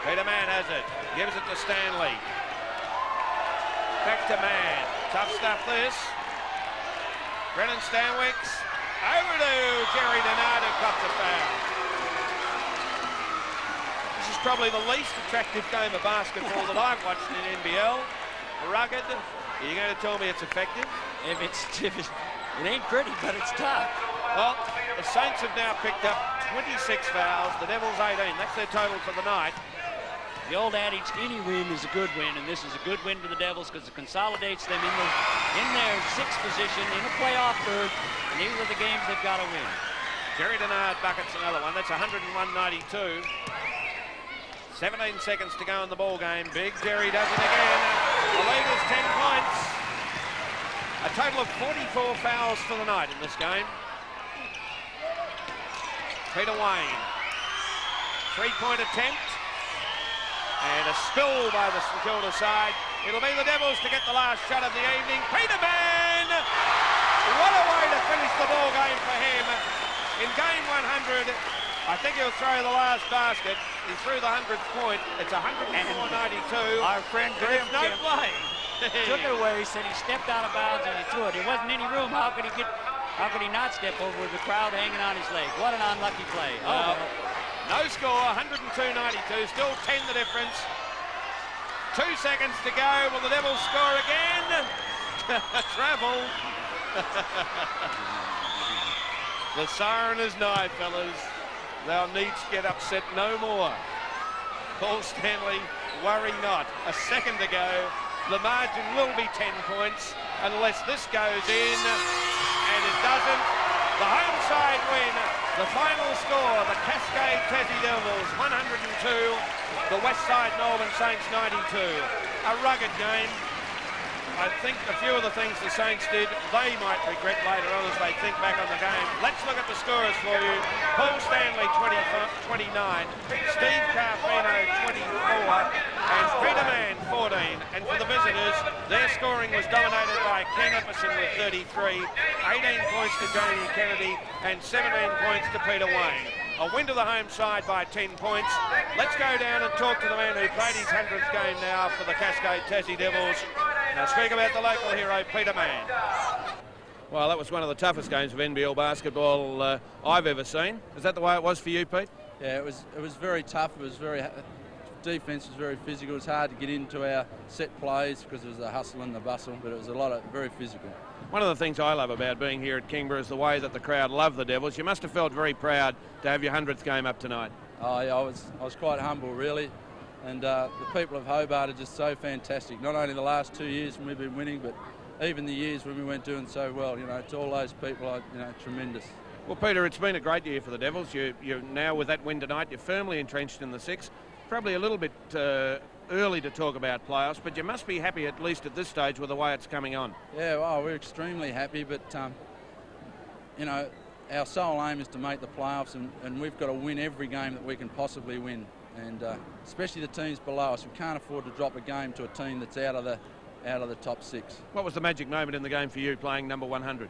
Peter Mann has it. Gives it to Stanley. Back to Mann. Tough stuff this. Brennan Stanwicks, over to Jerry Donato, cops a foul. This is probably the least attractive game of basketball that I've watched in NBL. Rugged. Are you going to tell me it's effective? It ain't pretty, but it's tough. Well, the Saints have now picked up 26 fouls, the Devils 18. That's their total for the night. The old adage, any win is a good win, and this is a good win for the Devils because it consolidates them in their 6th position in a playoff berth, and these are the games they've got to win. Jerry Denard buckets another one. That's 101-92. 17 seconds to go in the ball game. Big Jerry does it again. The lead is 10 points. A total of 44 fouls for the night in this game. Peter Wayne. 3-point attempt. And a spill by the St Kilda side. It'll be the Devils to get the last shot of the evening. Peter Mann! What a way to finish the ball game for him. In game 100, I think he'll throw the last basket. He threw the 100th point. It's 104-92. Our friend Graham no play. took it away. He said he stepped out of bounds and he threw it. There wasn't any room. How could he not step over with the crowd hanging on his leg? What an unlucky play. Well, no score, 102-92, still 10 the difference. 2 seconds to go. Will the Devils score again? Travel. The siren is nigh, fellas. Thou needst get upset no more. Paul Stanley, worry not. A second to go. The margin will be 10 points unless this goes in, and it doesn't. The home side win. The final score, the Cascade Tassie Devils 102, the West Side Melbourne Saints 92. A rugged game. I think a few of the things the Saints did, they might regret later on as they think back on the game. Let's look at the scores for you. Paul Stanley 29, Steve Carfino 24, and Peter Mann 14. And for the visitors, their scoring was dominated by Ken Epperson with 33, 18 points to Jamie Kennedy, and 17 points to Peter Wayne. A win to the home side by 10 points. Let's go down and talk to the man who played his 100th game now for the Cascade Tassie Devils. Now speak about the local hero, Peter Mann. Well, that was one of the toughest games of NBL basketball I've ever seen. Is that the way it was for you, Pete? Yeah, it was very tough. It was defence was very physical. It was hard to get into our set plays because it was the hustle and the bustle, but it was very physical. One of the things I love about being here at Kingborough is the way that the crowd love the Devils. You must have felt very proud to have your 100th game up tonight. Oh yeah, I was quite humble really, and the people of Hobart are just so fantastic. Not only the last 2 years when we've been winning, but even the years when we weren't doing so well. You know, to all those people, tremendous. Well, Peter, it's been a great year for the Devils. You're now, with that win tonight, you're firmly entrenched in the 6. Probably a little bit early to talk about playoffs, but you must be happy at least at this stage with the way it's coming on. Yeah, well, we're extremely happy, but our sole aim is to make the playoffs, and we've got to win every game that we can possibly win, and especially the teams below us. We can't afford to drop a game to a team that's out of the top 6. What was the magic moment in the game for you playing number 100?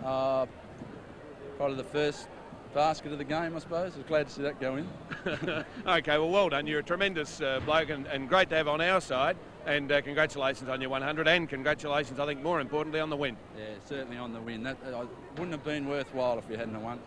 Probably the first basket of the game, I suppose. I was glad to see that go in. Okay, well done. You're a tremendous bloke and great to have on our side. And congratulations on your 100, and congratulations, I think, more importantly, on the win. Yeah, certainly on the win. That wouldn't have been worthwhile if you hadn't have won.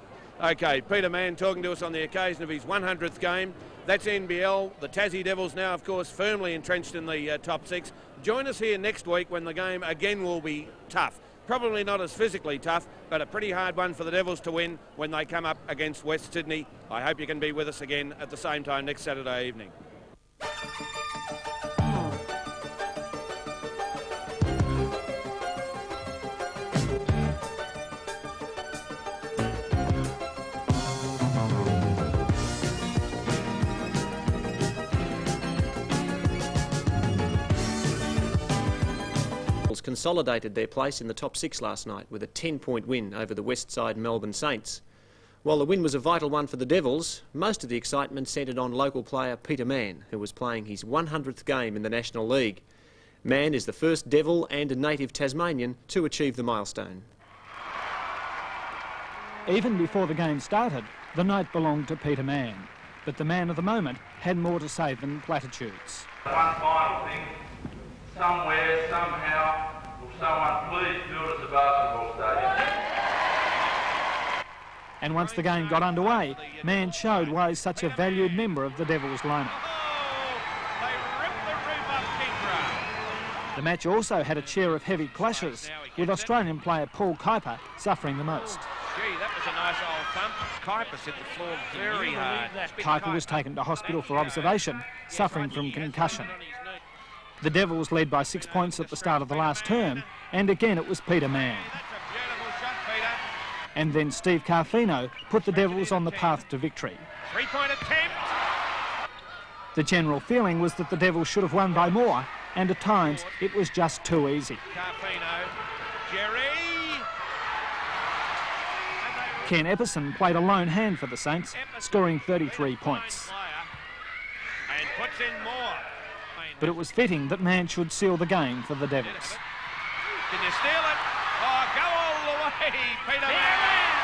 Okay, Peter Mann talking to us on the occasion of his 100th game. That's NBL. The Tassie Devils now, of course, firmly entrenched in the top 6. Join us here next week when the game again will be tough. Probably not as physically tough, but a pretty hard one for the Devils to win when they come up against West Sydney. I hope you can be with us again at the same time next Saturday evening. Consolidated their place in the top 6 last night with a 10-point win over the Westside Melbourne Saints. While the win was a vital one for the Devils, most of the excitement centred on local player Peter Mann, who was playing his 100th game in the National League. Mann is the first Devil and a native Tasmanian to achieve the milestone. Even before the game started, the night belonged to Peter Mann. But the man of the moment had more to say than platitudes. One final thing. Somewhere, somehow, will someone please build us a basketball stadium? And once the game got underway, Mann showed why he's such a valued member of the Devils lineup. They ripped the roof up Kingra. The match also had a share of heavy clashes, with Australian player Paul Kuiper suffering the most. Gee, that was a nice old thump. Kuiper hit the floor very hard. Kuiper was taken to hospital for observation, suffering from concussion. The Devils led by 6 points at the start of the last term, and again it was Peter Mann. That's a beautiful shot, Peter. And then Steve Carfino put the Devils on the path to victory. Three-point attempt. The general feeling was that the Devils should have won by more, and at times it was just too easy. Carfino. Jerry. Ken Epperson played a lone hand for the Saints, scoring 33 points. And puts in more. But it was fitting that Mann should seal the game for the Devils. Can you steal it? Oh, go all the way, Peter Mann.